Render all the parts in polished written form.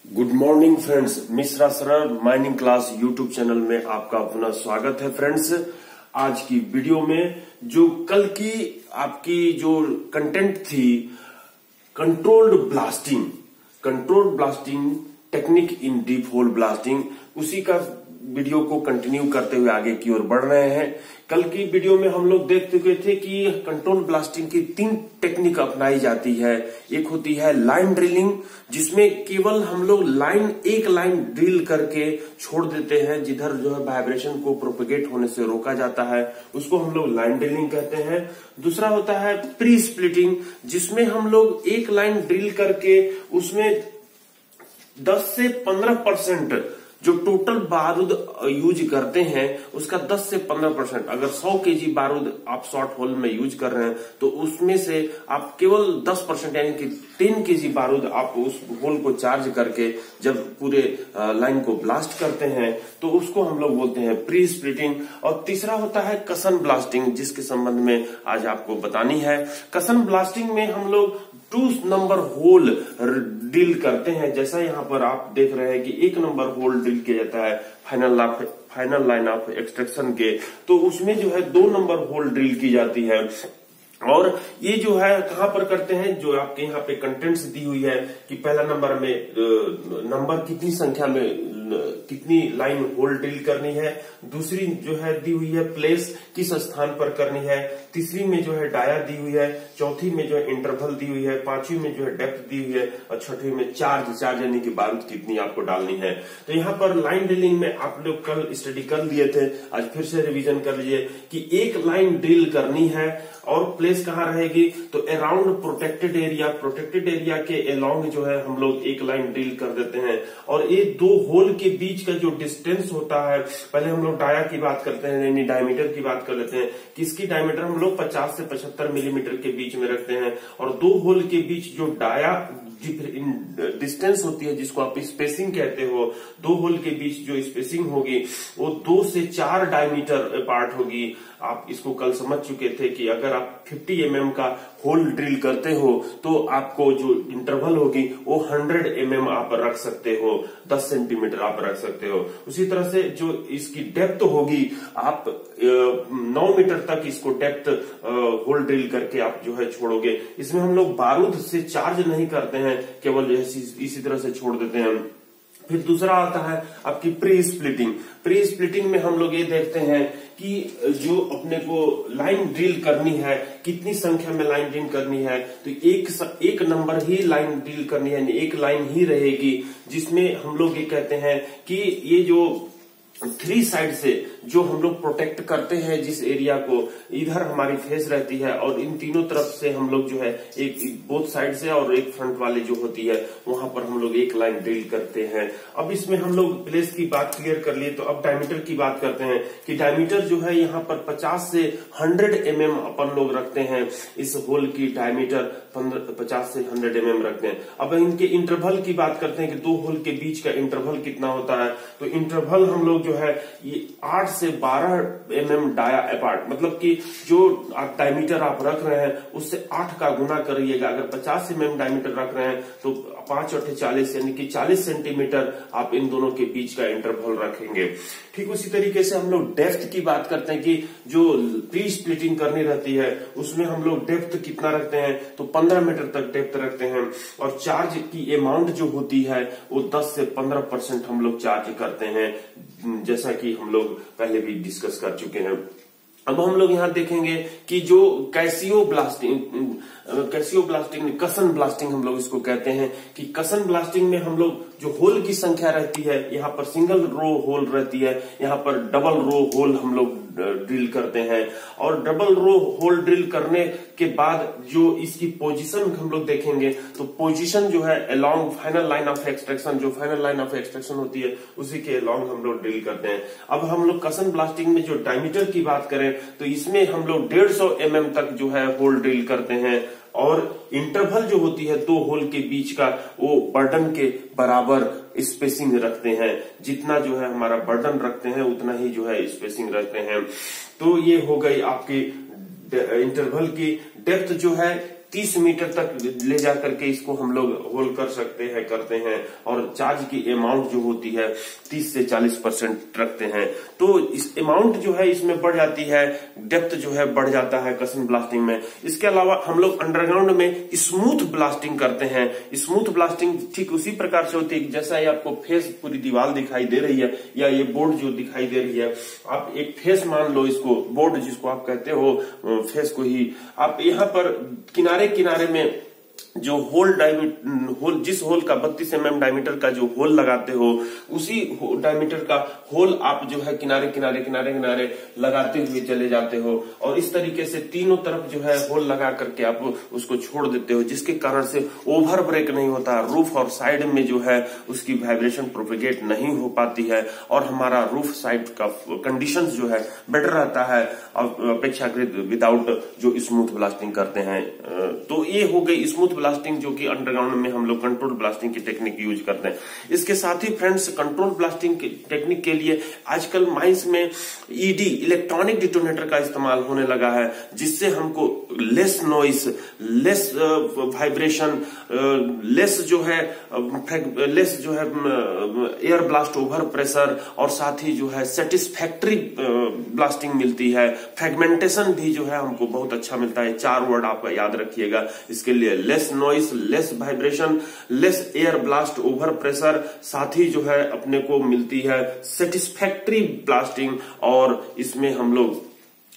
Good morning friends, Mishra sir mining class YouTube channel में आपका पुनः स्वागत है। फ्रेंड्स, आज की वीडियो में जो कल की आपकी जो कंटेंट थी controlled blasting technique in deep whole blasting, उसी का वीडियो को कंटिन्यू करते हुए आगे की ओर बढ़ रहे हैं। कल की वीडियो में हम लोग देख चुके थे कि कंट्रोल ब्लास्टिंग की 3 टेक्निक अपनाई जाती है। एक होती है लाइन ड्रिलिंग, जिसमें केवल हम लोग एक लाइन ड्रिल करके छोड़ देते हैं, जिधर जो है वाइब्रेशन को प्रोपेगेट होने से रोका जाता है, उसको हम लोग लाइन ड्रिलिंग कहते हैं। दूसरा होता है प्री स्प्लिटिंग, जिसमें हम लोग एक लाइन ड्रिल करके उसमें 10 से 15% जो टोटल बारूद यूज करते हैं उसका 10 से 15%, अगर 100 केजी बारूद आप शॉर्ट होल में यूज कर रहे हैं तो उसमें से आप केवल 10% यानी कि 10 केजी बारूद आप उस होल को चार्ज करके जब पूरे लाइन को ब्लास्ट करते हैं तो उसको हम लोग बोलते हैं प्री स्प्लिटिंग। और तीसरा होता है कसन ब्लास्टिंग, जिसके संबंध में आज आपको बतानी है। कसन ब्लास्टिंग में हम लोग 2 नंबर होल ड्रिल करते हैं, जैसा यहाँ पर आप देख रहे हैं कि 1 नंबर होल ड्रिल किया जाता है फाइनल लाइन ऑफ एक्सट्रैक्शन के, तो उसमें जो है 2 नंबर होल ड्रिल की जाती है। और ये जो है कहां पर करते हैं, जो आपके यहाँ पे कंटेंट्स दी हुई है कि पहला नंबर में नंबर कितनी संख्या में कितनी लाइन होल ड्रिल करनी है, दूसरी जो है दी हुई है प्लेस किस स्थान पर करनी है, तीसरी में जो है डाया दी हुई है, चौथी में जो है इंटरवल दी हुई है, पांचवी में जो है डेप्थ दी हुई है और छठवीं में चार्ज यानी कि बारूद कितनी आपको डालनी है। तो यहाँ पर लाइन ड्रिलिंग में आप लोग कल स्टडी कर लिए थे, आज फिर से रिवीजन कर लीजिए कि एक लाइन ड्रिल करनी है और प्लेस कहाँ रहेगी, तो अराउंड प्रोटेक्टेड एरिया के अलोंग जो है हम लोग एक लाइन ड्रिल कर देते हैं। और ये 2 होल के बीच का जो डिस्टेंस होता है, पहले हम लोग डाया की बात करते हैं यानी डायमीटर की बात कर लेते हैं कि इसकी डायमीटर हम लोग 50 से 75 मिलीमीटर के बीच में रखते हैं। और 2 होल के बीच जो डाया डिस्टेंस होती है, जिसको आप स्पेसिंग कहते हो, 2 होल के बीच जो स्पेसिंग होगी वो 2 से 4 डायमीटर अपार्ट होगी। आप इसको कल समझ चुके थे कि अगर आप 50 mm का होल ड्रिल करते हो तो आपको जो इंटरवल होगी वो 100 mm आप रख सकते हो, 10 सेंटीमीटर आप रख सकते हो। उसी तरह से जो इसकी डेप्थ होगी, आप 9 मीटर तक इसको डेप्थ होल ड्रिल करके आप जो है छोड़ोगे। इसमें हम लोग बारूद से चार्ज नहीं करते हैं, केवल इसी तरह से छोड़ देते हैं। फिर दूसरा आता है आपकी प्री स्प्लिटिंग में हम लोग ये देखते हैं कि जो अपने को लाइन ड्रिल करनी है, कितनी संख्या में लाइन ड्रिल करनी है, तो एक नंबर ही लाइन ड्रिल करनी है, एक लाइन ही रहेगी, जिसमें हम लोग ये कहते हैं कि ये जो 3 साइड से जो हम लोग प्रोटेक्ट करते हैं जिस एरिया को, इधर हमारी फेस रहती है और इन तीनों तरफ से हम लोग जो है एक बोथ साइड से और एक फ्रंट वाली जो होती है वहां पर हम लोग एक लाइन ड्रिल करते हैं। अब इसमें हम लोग प्लेस की बात क्लियर कर लिए, तो अब डायमीटर की बात करते हैं कि डायमीटर जो है यहाँ पर 50 से 100 mm अपन लोग रखते हैं। इस होल की डायमीटर 50 से 100 mm रखते हैं। अब इनके इंटरवल की बात करते हैं कि 2 होल के बीच का इंटरवल कितना होता है, तो इंटरवल हम लोग जो है ये 8 से 12 mm डाया अपार्ट, मतलब कि जो आप डायमीटर आप रख रहे हैं उससे 8 का गुना करिएगा। अगर 50 mm डायमीटर रख रहे हैं तो 5 और 40 यानी कि 40 सेंटीमीटर आप इन दोनों के बीच का इंटरवल रखेंगे। ठीक उसी तरीके से हम लोग डेप्थ की बात करते हैं कि जो प्री स्प्लिटिंग करनी रहती है उसमें हम लोग डेप्थ कितना रखते हैं, तो 15 मीटर तक डेप्थ रखते हैं। और चार्ज की अमाउंट जो होती है वो 10 से 15% हम लोग चार्ज करते हैं, जैसा कि हम लोग पहले भी डिस्कस कर चुके हैं। अब हम लोग यहाँ देखेंगे कि जो कैसियो ब्लास्टिंग कसन ब्लास्टिंग हम लोग इसको कहते हैं कि कसन ब्लास्टिंग में हम लोग जो होल की संख्या रहती है, यहाँ पर सिंगल रो होल रहती है, यहाँ पर डबल रो होल हम लोग ड्रिल करते हैं। और डबल रो होल ड्रिल करने के बाद जो इसकी पोजीशन हम लोग देखेंगे, तो पोजीशन जो है along final line of extraction, जो फाइनल लाइन ऑफ एक्सट्रैक्शन होती है उसी के अलोंग हम लोग ड्रिल करते हैं। अब हम लोग कसन ब्लास्टिंग में जो डायमीटर की बात करें तो इसमें हम लोग 150 mm तक जो है होल ड्रिल करते हैं। और इंटरवल जो होती है 2 होल के बीच का, वो बर्डन के बराबर स्पेसिंग रखते हैं। जितना जो है हमारा बर्डन रखते हैं उतना ही जो है स्पेसिंग रखते हैं। तो ये हो गई आपकी इंटरवल की। डेप्थ जो है 30 मीटर तक ले जा करके इसको हम लोग होल कर सकते हैं, करते हैं। और चार्ज की अमाउंट जो होती है 30 से 40% रखते हैं। तो इस अमाउंट जो है इसमें बढ़ जाती है, डेप्थ जो है बढ़ जाता है कसन ब्लास्टिंग में। इसके अलावा हम लोग अंडरग्राउंड में स्मूथ ब्लास्टिंग करते हैं। स्मूथ ब्लास्टिंग ठीक उसी प्रकार से होती है जैसा ये आपको फेस पूरी दीवार दिखाई दे रही है या ये बोर्ड जो दिखाई दे रही है, आप एक फेस मान लो इसको, बोर्ड जिसको आप कहते हो फेस को ही। आप यहाँ पर किनारे किनारे में जो होल जिस होल का 32 mm डायमीटर का जो होल लगाते हो, उसी डायमीटर का होल आप जो है किनारे किनारे किनारे किनारे लगाते हुए चले जाते हो। और इस तरीके से तीनों तरफ जो है होल लगा करके आप उसको छोड़ देते हो, जिसके कारण से ओवर ब्रेक नहीं होता, रूफ और साइड में जो है उसकी वाइब्रेशन प्रोपेगेट नहीं हो पाती है और हमारा रूफ साइड का कंडीशन जो है बेटर रहता है अपेक्षाकृत विदाउट जो स्मूथ ब्लास्टिंग करते हैं। तो ये हो गई स्मूथ ब्लास्टिंग, जो कि अंडरग्राउंड में हम लोग कंट्रोल ब्लास्टिंग की टेक्निक यूज करते हैं। इसके साथ ही फ्रेंड्स, कंट्रोल ब्लास्टिंग की टेक्निक के लिए आजकल माइंस में ईडी इलेक्ट्रॉनिक डिटोनेटर का इस्तेमाल होने लगा है, जिससे हमको less noise, less vibration, less जो है एयर ब्लास्ट ओवर प्रेशर और साथ ही जो है सेटिस्फैक्ट्री ब्लास्टिंग मिलती है। फ्रेगमेंटेशन भी जो है हमको बहुत अच्छा मिलता है। 4 वर्ड आप याद रखिएगा इसके लिए: less noise, less vibration, less air blast over pressure, साथ ही जो है अपने को मिलती है सेटिस्फैक्ट्री ब्लास्टिंग। और इसमें हम लोग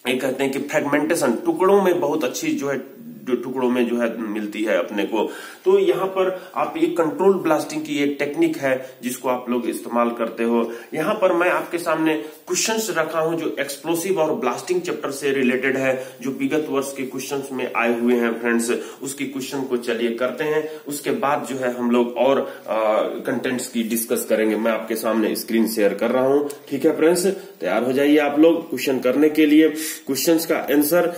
ये कहते हैं कि फ्रेगमेंटेशन, टुकड़ों में बहुत अच्छी जो है टुकड़ों में जो है मिलती है अपने को। तो यहाँ पर आप ये कंट्रोल ब्लास्टिंग की एक टेक्निक है जिसको आप लोग इस्तेमाल करते हो। यहाँ पर मैं आपके सामने क्वेश्चंस रखा हूं जो एक्सप्लोसिव और ब्लास्टिंग चैप्टर से रिलेटेड है, जो विगत वर्ष के क्वेश्चंस में आए हुए हैं फ्रेंड्स। उसकी क्वेश्चन को चलिए करते हैं, उसके बाद जो है हम लोग और कंटेंट्स की डिस्कस करेंगे। मैं आपके सामने स्क्रीन शेयर कर रहा हूं, ठीक है फ्रेंड्स? तैयार हो जाइए आप लोग क्वेश्चन करने के लिए। क्वेश्चंस का आंसर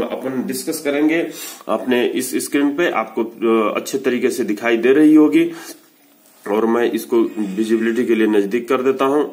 अपन डिस्कस करेंगे। आपने इस स्क्रीन पे आपको अच्छे तरीके से दिखाई दे रही होगी और मैं इसको विजिबिलिटी के लिए नजदीक कर देता हूं।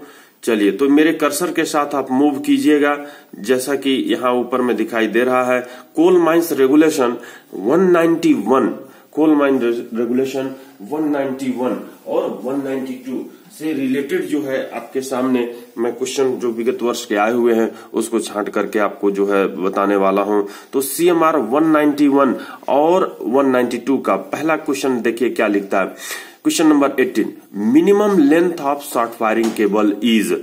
चलिए, तो मेरे कर्सर के साथ आप मूव कीजिएगा जैसा कि यहाँ ऊपर में दिखाई दे रहा है। Coal mines regulation 191, coal mine regulation 191 और 192 से रिलेटेड जो है आपके सामने मैं क्वेश्चन जो विगत वर्ष के आए हुए हैं उसको छांट करके आपको जो है बताने वाला हूं। तो CMR 191 और 192 का पहला क्वेश्चन देखिए क्या लिखता है। Question number 18, minimum length of short firing cable is.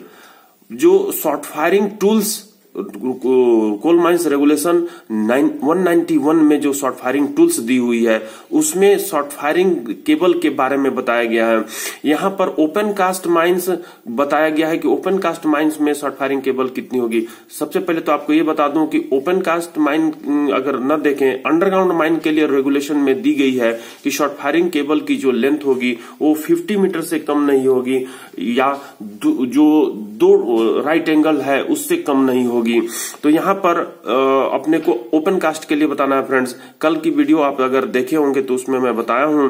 जो short firing tools coal mines regulation 191 में जो शॉर्ट फायरिंग टूल्स दी हुई है उसमें शॉर्ट फायरिंग केबल के बारे में बताया गया है। यहाँ पर ओपन कास्ट माइंस बताया गया है कि ओपन कास्ट माइंस में शॉर्ट फायरिंग केबल कितनी होगी। सबसे पहले तो आपको ये बता दूं कि ओपन कास्ट माइन अगर न देखें, अंडरग्राउंड माइन के लिए रेगुलेशन में दी गई है कि शॉर्ट फायरिंग केबल की जो लेंथ होगी वो 50 मीटर से कम नहीं होगी, या जो 2 राइट एंगल है उससे कम नहीं होगी। तो यहां पर अपने को ओपन कास्ट के लिए बताना है फ्रेंड्स। कल की वीडियो आप अगर देखे होंगे तो उसमें मैं बताया हूं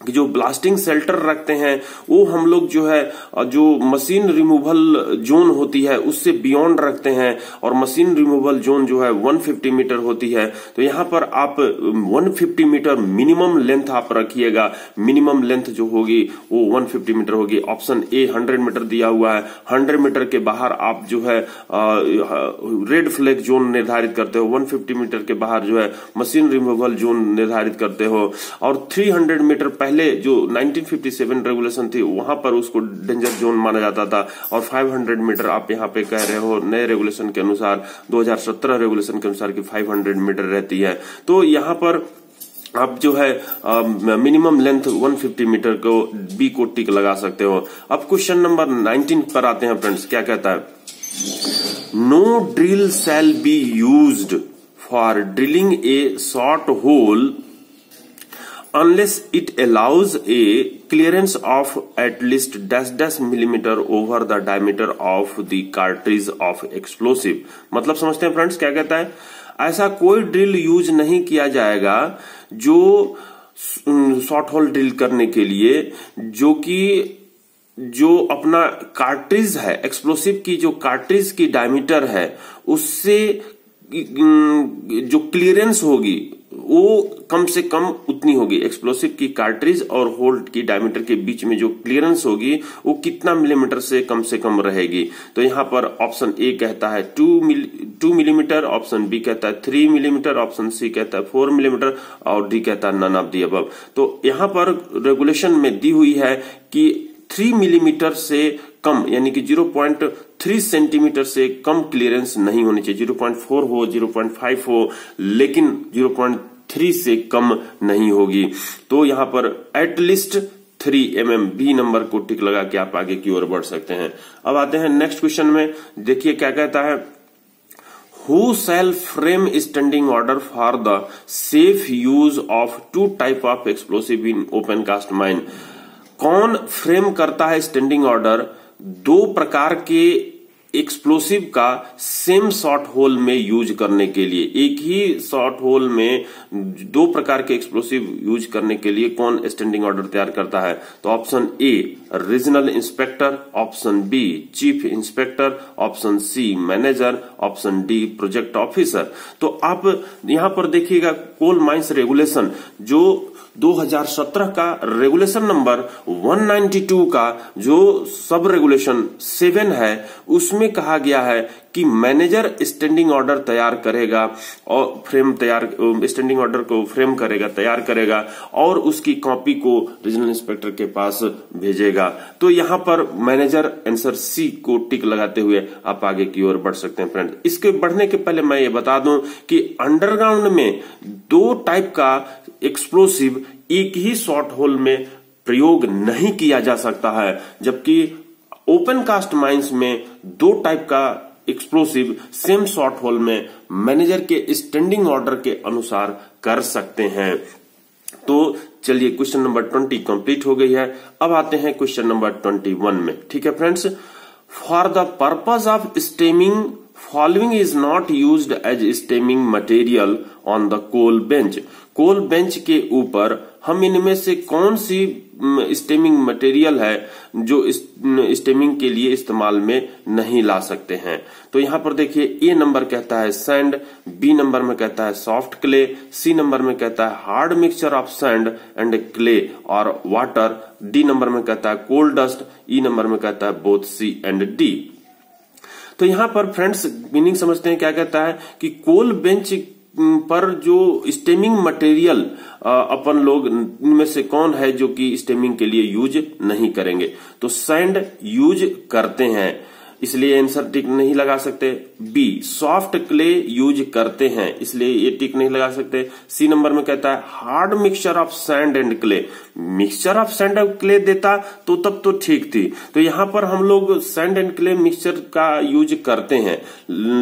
कि जो ब्लास्टिंग शेल्टर रखते हैं वो हम लोग जो है जो मशीन रिमूवल जोन होती है उससे बियॉन्ड रखते हैं, और मशीन रिमूवल जोन जो है 150 मीटर होती है। तो यहाँ पर आप 150 मीटर मिनिमम लेंथ आप रखिएगा। मिनिमम लेंथ जो होगी वो 150 मीटर होगी। ऑप्शन ए 100 मीटर दिया हुआ है। 100 मीटर के बाहर आप जो है रेड फ्लैग जोन निर्धारित करते हो। 150 मीटर के बाहर जो है मशीन रिमूवल जोन निर्धारित करते हो। और 300 मीटर पहले जो 1957 रेगुलेशन थी वहां पर उसको डेंजर जोन माना जाता था, और 500 मीटर आप यहाँ पे कह रहे हो नए रेगुलेशन के अनुसार, 2017 रेगुलेशन के अनुसार की 500 मीटर रहती है। तो यहाँ पर आप जो है मिनिमम लेंथ 150 मीटर को बी को टिक लगा सकते हो। अब क्वेश्चन नंबर 19 पर आते हैं फ्रेंड्स। क्या कहता है? No drill shall be used for drilling a short hole unless it allows a clearance of at least dash millimeter over the diameter of the cartridge of explosive। मतलब समझते हैं friends क्या कहता है? ऐसा कोई ड्रिल यूज नहीं किया जाएगा जो शॉर्ट होल ड्रिल करने के लिए जो अपना कार्ट्रिज है, एक्सप्लोसिव की जो कार्ट्रिज की डायमीटर है उससे जो क्लियरेंस होगी वो कम से कम उतनी होगी। एक्सप्लोसिव की कार्ट्रिज और होल्ड की डायमीटर के बीच में जो क्लियरेंस होगी वो कितना मिलीमीटर से कम रहेगी। तो यहां पर ऑप्शन ए कहता है 2 मिलीमीटर, ऑप्शन बी कहता है 3 मिलीमीटर, ऑप्शन सी कहता है 4 मिलीमीटर और डी कहता है नन ऑफ दी अबव। तो यहां पर रेगुलेशन में दी हुई है कि 3 मिलीमीटर से कम यानी कि 0.3 सेंटीमीटर से कम क्लियरेंस नहीं होनी चाहिए। 0.4 हो, 0.5 हो, लेकिन 0.3 से कम नहीं होगी। तो यहां पर एटलीस्ट 3 mm बी नंबर को टिक लगा के आप आगे की ओर बढ़ सकते हैं। अब आते हैं नेक्स्ट क्वेश्चन में। देखिए क्या कहता है, Who shall frame standing order for the safe use of 2 type of explosive in open cast mine? कौन फ्रेम करता है स्टैंडिंग ऑर्डर 2 प्रकार के एक्सप्लोसिव का सेम शॉट होल में यूज करने के लिए? एक ही शॉट होल में 2 प्रकार के एक्सप्लोसिव यूज करने के लिए कौन स्टैंडिंग ऑर्डर तैयार करता है? तो option A regional inspector, option B chief inspector, option C manager, option D project officer. तो आप यहां पर देखिएगा कोल माइंस रेगुलेशन जो 2017 का रेगुलेशन नंबर 192 का जो सब रेगुलेशन 7 है उसमें कहा गया है कि मैनेजर स्टैंडिंग ऑर्डर तैयार करेगा और स्टैंडिंग ऑर्डर को फ्रेम करेगा, तैयार करेगा और उसकी कॉपी को रीजनल इंस्पेक्टर के पास भेजेगा। तो यहां पर मैनेजर आंसर सी को टिक लगाते हुए आप आगे की ओर बढ़ सकते हैं फ्रेंड्स। इसके बढ़ने के पहले मैं ये बता दूं कि अंडरग्राउंड में 2 टाइप का एक्सप्लोसिव एक ही शॉट होल में प्रयोग नहीं किया जा सकता है, जबकि ओपन कास्ट माइंस में 2 टाइप का एक्सप्लोसिव सेम शॉट होल में मैनेजर के स्टैंडिंग ऑर्डर के अनुसार कर सकते हैं। तो चलिए क्वेश्चन नंबर 20 कंप्लीट हो गई है। अब आते हैं क्वेश्चन नंबर 21 में। ठीक है friends, for the purpose of stemming following is not used as stemming material on the coal bench. Coal bench के ऊपर हम इनमें से कौन सी स्टेमिंग मटेरियल है जो स्टेमिंग के लिए इस्तेमाल में नहीं ला सकते हैं? तो यहां पर देखिए ए नंबर कहता है सैंड, बी नंबर में कहता है सॉफ्ट क्ले, सी नंबर में कहता है hard mixture of sand and clay और वाटर, डी नंबर में कहता है कोल डस्ट, ई नंबर में कहता है बोथ सी एंड डी। तो यहां पर फ्रेंड्स मीनिंग समझते हैं क्या कहता है कि कोल बेंच पर जो स्टेमिंग मटेरियल अपन लोग इनमें से कौन है जो कि स्टेमिंग के लिए यूज नहीं करेंगे? तो सैंड यूज करते हैं, इसलिए आंसर टिक नहीं लगा सकते। बी सॉफ्ट क्ले यूज करते हैं, इसलिए ये टिक नहीं लगा सकते। सी नंबर में कहता है hard mixture of sand and clay. Mixture of sand and clay देता तो तब तो ठीक थी। तो यहां पर हम लोग सैंड एंड क्ले मिक्सचर का यूज करते हैं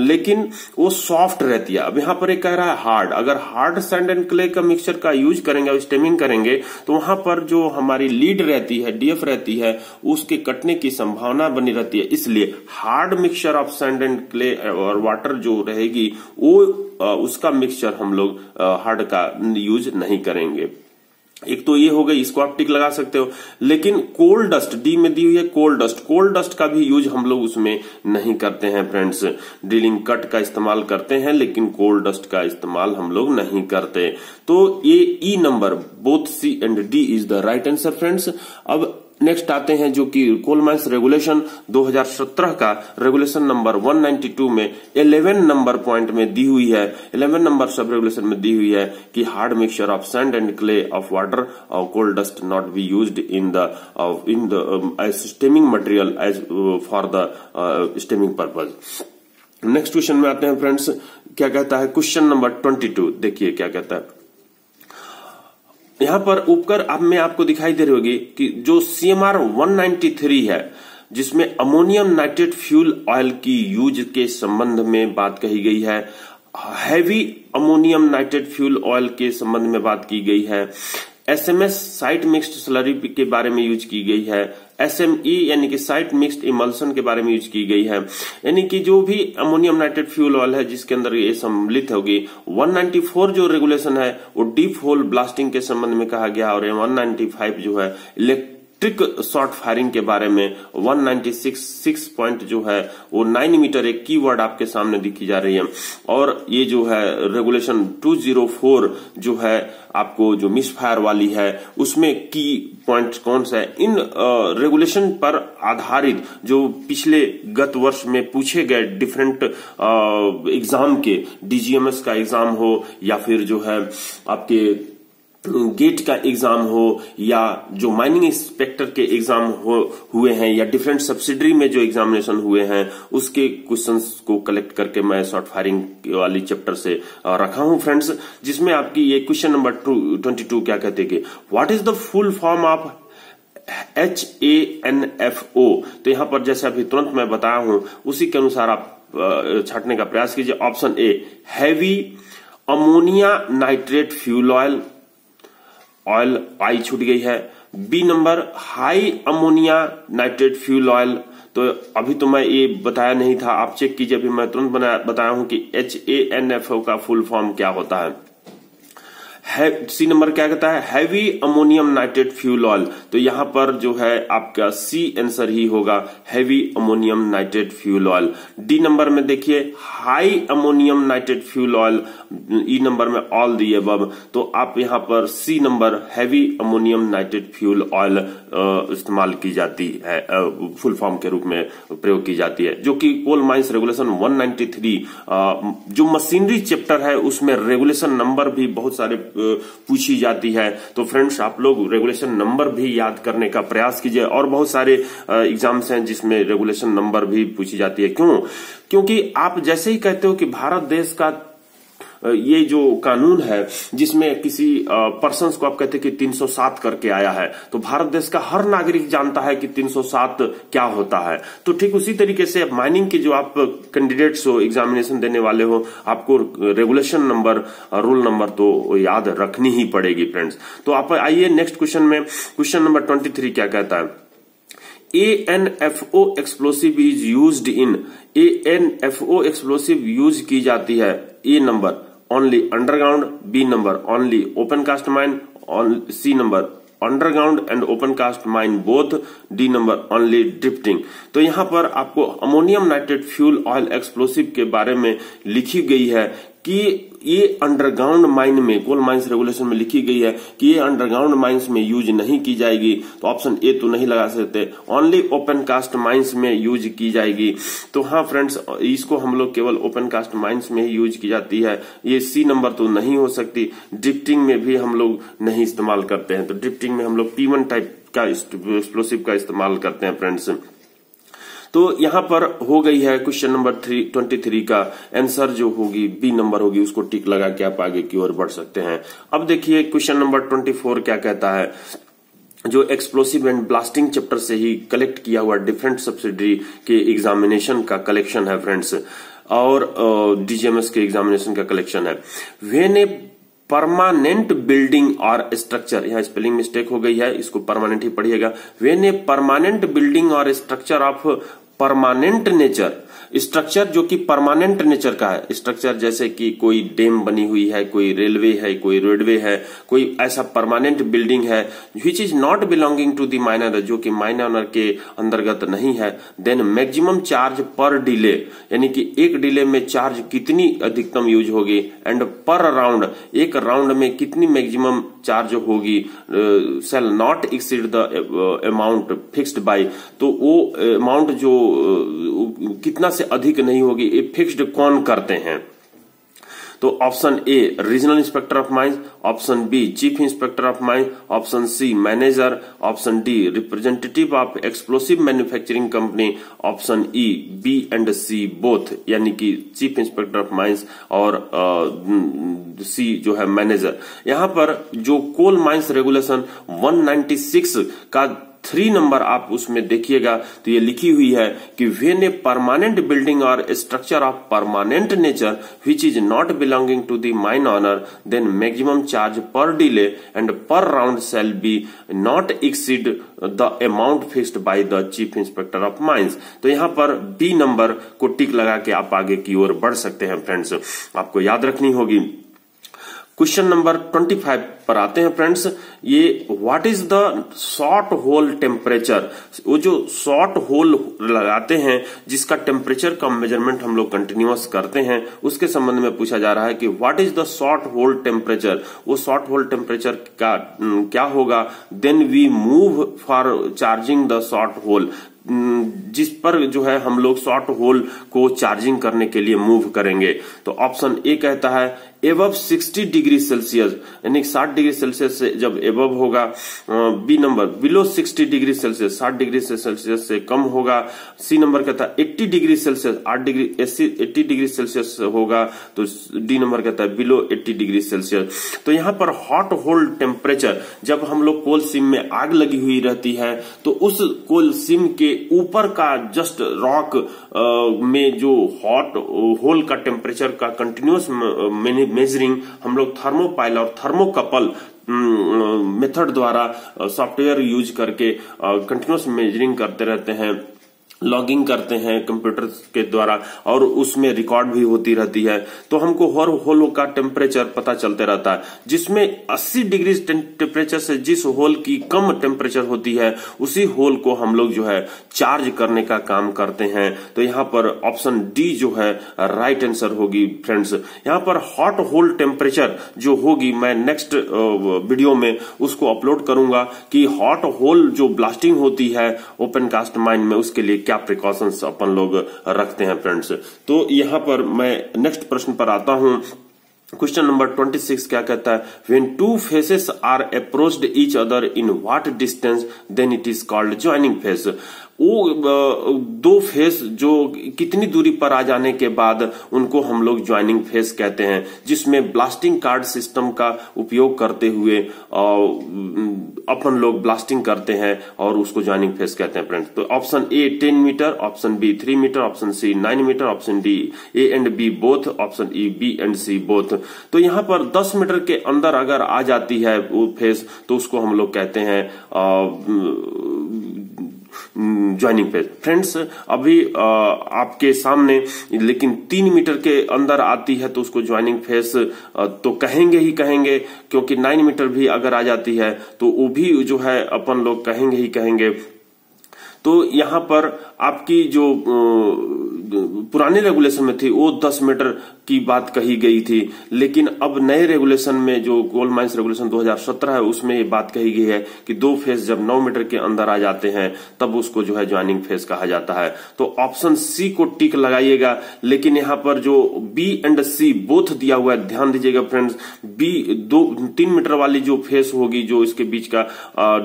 लेकिन वो सॉफ्ट रहती है। अब यहां पर एक कह रहा है हार्ड, अगर हार्ड सैंड एंड क्ले का मिक्सचर का यूज करेंगे और स्टेमिंग करेंगे तो वहां पर जो हमारी लीड रहती है, डीएफ रहती है, उसके कटने की संभावना बनी रहती है। इसलिए hard mixture of sand and clay और वाटर जो रहेगी वो उसका मिक्सचर हम लोग हार्ड का यूज नहीं करेंगे। एक तो ये हो गई, इसको आप टिक लगा सकते हो। लेकिन कोल डस्ट डी में दी हुई है, कोल डस्ट का भी यूज हम लोग उसमें नहीं करते हैं फ्रेंड्स। ड्रिलिंग कट का इस्तेमाल करते हैं लेकिन कोल डस्ट का इस्तेमाल हम लोग नहीं करते। तो ये E number both C and D is the right answer friends. अब नेक्स्ट आते हैं जो कि कोल माइंस रेगुलेशन 2017 का रेगुलेशन नंबर 192 में 11 नंबर पॉइंट में दी हुई है, 11 नंबर सब रेगुलेशन में दी हुई है कि hard mixture of sand and clay of water और coal dust not be used in the as stemming material as for the stemming purpose. Next question में आते हैं फ्रेंड्स, क्या कहता है क्वेश्चन नंबर 22। देखिए क्या कहता है यहां पर ऊपर अब में आपको दिखाई दे रही होगी कि जो CMR 193 है जिसमें अमोनियम नाइट्रेट फ्यूल ऑयल की यूज के संबंध में बात कही गई है, heavy ammonium nitrate fuel oil के संबंध में बात की गई है, SMS साइट मिक्स्ड स्लरी के बारे में यूज की गई है, SME यानी कि साइट मिक्स्ड इमल्सन के बारे में यूज की गई है। यानी कि जो भी अमोनियम नाइट्रेट फ्यूल ऑयल है जिसके अंदर ये सम्मिलित होगी। 194 जो रेगुलेशन है वो डीप होल ब्लास्टिंग के संबंध में कहा गया और 195 जो है इलेक्ट्रिक इलेक्ट्रिक शॉर्ट फायरिंग के बारे में 196 पॉइंट जो है वो 9 मीटर एक कीवर्ड आपके सामने दिखी जा रही है। और ये जो है रेगुलेशन 204 जो है आपको जो मिस फायर वाली है उसमें की पॉइंट कौन सा है, इन रेगुलेशन पर आधारित जो पिछले गत वर्ष में पूछे गए डिफरेंट एग्जाम के, डीजीएमएस का एग्जाम हो या फिर जो है आपके गेट का एग्जाम हो या जो माइनिंग इंस्पेक्टर के एग्जाम हुए हैं या डिफरेंट सब्सिडरी में जो एग्जामिनेशन हुए हैं उसके क्वेश्चंस को कलेक्ट करके मैं शॉर्ट फायरिंग वाली चैप्टर से रखा हूं फ्रेंड्स, जिसमें आपकी ये क्वेश्चन नंबर 22 क्या कहते हैं, what is the full form of HANFO। तो यहां पर जैसे अभी तुरंत मैं बताया हूं उसी के अनुसार आप छाटने का प्रयास कीजिए। Option A heavy ammonia nitrate fuel oil आई छूट गई है। B number high ammonia nitrate fuel oil, तो अभी तो मैं ये बताया नहीं था, आप चेक कीजिए, अभी मैं तुरंत बताया हूं कि HANFO का फुल फॉर्म क्या होता है। सी नंबर क्या कहता है, heavy ammonium nitrate fuel oil, तो यहां पर जो है आपका सी आंसर ही होगा, heavy ammonium nitrate fuel oil. D number में देखिए high ammonium nitrate fuel oil, E number में ऑल दी अबव, तो आप यहां पर C number heavy ammonium nitrate fuel oil इस्तेमाल की जाती है, फुल फॉर्म के रूप में प्रयोग की जाती है, जो कि कोल माइंस रेगुलेशन 193 जो मशीनरी चैप्टर है उसमें रेगुलेशन नंबर भी बहुत सारे पूछी जाती है। तो फ्रेंड्स आप लोग रेगुलेशन नंबर भी याद करने का प्रयास कीजिए, और बहुत सारे एग्जाम्स हैं जिसमें रेगुलेशन नंबर भी पूछी जाती है। क्यों? क्योंकि आप जैसे ही कहते हो कि भारत देश का ये जो कानून है जिसमें किसी पर्सन को आप कहते हैं कि 307 करके आया है, तो भारत देश का हर नागरिक जानता है कि 307 क्या होता है। तो ठीक उसी तरीके से माइनिंग के जो आप कैंडिडेट्स हो, एग्जामिनेशन देने वाले हो, आपको रेगुलेशन नंबर, रूल नंबर तो याद रखनी ही पड़ेगी फ्रेंड्स। तो आप आइए नेक्स्ट क्वेश्चन में, क्वेश्चन नंबर 23 क्या कहता है, ANFO explosive is used in, ANFO explosive use की जाती है, A number only underground, B number only open cast mine, C number underground and open cast mine both, D number only drifting. तो यहां पर आपको ammonium nitrate fuel oil explosive के बारे में लिखी गई है कि ये अंडरग्राउंड माइन में, कोल माइंस रेगुलेशन में लिखी गई है कि ये अंडरग्राउंड माइंस में यूज नहीं की जाएगी, तो ऑप्शन ए तो नहीं लगा सकते, ओनली ओपन कास्ट माइंस में यूज की जाएगी। तो हाँ फ्रेंड्स, इसको हम लोग केवल ओपन कास्ट माइंस में ही यूज की जाती है, ये सी नंबर तो नहीं हो सकती। ड्रिफ्टिंग में भी हम लोग नहीं इस्तेमाल करते हैं, तो ड्रिफ्टिंग में हम लोग P1 टाइप का एक्सप्लोसिव का इस्तेमाल करते हैं फ्रेंड्स। तो यहां पर हो गई है क्वेश्चन नंबर 23 का आंसर जो होगी बी नंबर होगी, उसको टिक लगा के आप आगे की ओर बढ़ सकते हैं। अब देखिए क्वेश्चन नंबर 24 क्या कहता है, जो एक्सप्लोसिव एंड ब्लास्टिंग चैप्टर से ही कलेक्ट किया हुआ डिफरेंट सब्सिडरी के एग्जामिनेशन का कलेक्शन है फ्रेंड्स, और डीजीएमएस के एग्जामिनेशन का कलेक्शन है। व्हेन ए परमानेंट बिल्डिंग और स्ट्रक्चर, यहाँ स्पेलिंग मिस्टेक हो गई है, इसको परमानेंट ही पढ़िएगा। व्हेन ए परमानेंट बिल्डिंग और structure of permanent nature, structure जो कि परमानेंट नेचर का है, स्ट्रक्चर जैसे कि कोई डैम बनी हुई है, कोई रेलवे है, कोई रोडवे है, कोई ऐसा परमानेंट बिल्डिंग है which is not belonging to the miner, जो कि माइनर के अंतर्गत नहीं है, then maximum charge per delay, यानी कि एक डिले में चार्ज कितनी अधिकतम यूज होगी, एंड पर राउंड, एक राउंड में कितनी मैक्सिमम चार्ज होगी, shall not exceed the amount fixed by, तो वो अमाउंट जो कितना से अधिक नहीं होगी, ये फिक्स्ड कौन करते हैं। तो option A regional inspector of mines, option B chief inspector of mines, option C manager, option D representative of explosive manufacturing company, option E B and C both, यानी कि चीफ इंस्पेक्टर ऑफ माइंस और सी जो है manager. यहां पर जो कोल mines regulation 196 का 3 number आप उसमें देखिएगा तो ये लिखी हुई है कि व्हेन ए परमानेंट बिल्डिंग और structure of permanent nature which is not belonging to the mine owner, then maximum charge per delay and per round shall be not exceed the amount fixed by the chief inspector of mines. तो यहां पर B number को टिक लगा के आप आगे की ओर बढ़ सकते हैं फ्रेंड्स। आपको याद रखनी होगी क्वेश्चन नंबर 25 पर आते हैं फ्रेंड्स। ये what is the short hole temperature, वो जो शॉर्ट होल लगाते हैं जिसका टेम्परेचर का मेजरमेंट हम लोग कंटिन्यूअस करते हैं, उसके संबंध में पूछा जा रहा है कि what is the short hole temperature. वो शॉर्ट होल टेम्परेचर का क्या होगा, then we move for charging the short hole, जिस पर जो है हम लोग शॉर्ट होल को चार्जिंग करने के लिए मूव करेंगे। तो ऑप्शन ए कहता है एबव 60 डिग्री सेल्सियस, यानी 60 डिग्री सेल्सियस से जब एबव होगा। B number below 60 degree Celsius, 60 degree Celsius से कम होगा। सी नंबर कहता है 80 डिग्री सेल्सियस, 80 डिग्री सेल्सियस होगा। तो डी नंबर कहता है बिलो 80 डिग्री सेल्सियस। तो यहाँ पर हॉट होल टेम्परेचर, जब हम लोग कोल सीम में आग लगी हुई रहती है तो उस कोल सीम के ऊपर का जस्ट रॉक में जो हॉट होल का टेम्परेचर का कंटिन्यूअस मेजरिंग हम लोग थर्मोपाइल और थर्मोकपल मेथड द्वारा सॉफ्टवेयर यूज करके कंटिन्यूअस मेजरिंग करते रहते हैं, लॉगिंग करते हैं कंप्यूटर के द्वारा, और उसमें रिकॉर्ड भी होती रहती है। तो हमको हर होल का टेम्परेचर पता चलते रहता है, जिसमें 80 डिग्री टेम्परेचर से जिस होल की कम टेम्परेचर होती है उसी होल को हम लोग जो है चार्ज करने का काम करते हैं। तो यहाँ पर ऑप्शन डी जो है राइट आंसर होगी फ्रेंड्स। यहाँ पर हॉट होल टेम्परेचर जो होगी, मैं नेक्स्ट वीडियो में उसको अपलोड करूंगा कि हॉट होल जो ब्लास्टिंग होती है ओपन कास्ट माइन में, उसके लिए क्या प्रिकॉशंस अपन लोग रखते हैं फ्रेंड्स। तो यहां पर मैं नेक्स्ट प्रश्न पर आता हूं। क्वेश्चन नंबर 26 क्या कहता है, when two faces are approached each other in what distance then it is called joining face. वो दो फेस जो कितनी दूरी पर आ जाने के बाद उनको हम लोग ज्वाइनिंग फेस कहते हैं, जिसमें ब्लास्टिंग कार्ड सिस्टम का उपयोग करते हुए अपन लोग ब्लास्टिंग करते हैं और उसको ज्वाइनिंग फेस कहते हैं फ्रेंड्स। तो option A 10 metre, option B 3 metre, option C 9 metre, option D A and B both, option E B and C both. तो यहाँ पर 10 मीटर के अंदर अगर आ जाती है वो फेस तो उसको हम लोग कहते हैं ज्वाइनिंग फेस। फ्रेंड्स अभी आपके सामने लेकिन 3 मीटर के अंदर आती है तो उसको ज्वाइनिंग फेस तो कहेंगे ही कहेंगे, क्योंकि 9 मीटर भी अगर आ जाती है तो वो भी जो है अपन लोग कहेंगे ही कहेंगे। तो यहाँ पर आपकी जो पुराने रेगुलेशन में थी वो 10 मीटर की बात कही गई थी, लेकिन अब नए रेगुलेशन में जो कोल माइंस रेगुलेशन 2017 है उसमें ये बात कही गई है कि दो फेस जब 9 मीटर के अंदर आ जाते हैं तब उसको जो है ज्वाइनिंग फेस कहा जाता है। तो ऑप्शन सी को टिक लगाइएगा, लेकिन यहाँ पर जो बी एंड सी बोथ दिया हुआ है, ध्यान दीजिएगा फ्रेंड्स। बी 3 मीटर वाली जो फेस होगी, जो इसके बीच का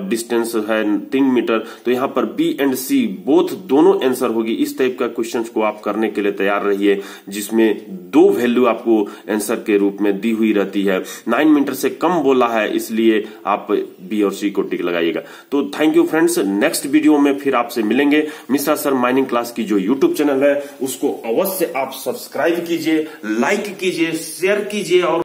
डिस्टेंस है 3 मीटर, तो यहाँ पर बी एंड सी बोथ दोनों आंसर होगी। इस टाइप का क्वेश्चन को आप करने के लिए तैयार रहिए, जिसमें दो वैल्यू आपको आंसर के रूप में दी हुई रहती है। 9 मीटर से कम बोला है, इसलिए आप बी और सी को टिक लगाइएगा। तो thank you friends, next video में फिर आपसे मिलेंगे। मिश्रा सर माइनिंग क्लास की जो यूट्यूब चैनल है उसको अवश्य आप सब्सक्राइब कीजिए, लाइक कीजिए, शेयर कीजिए और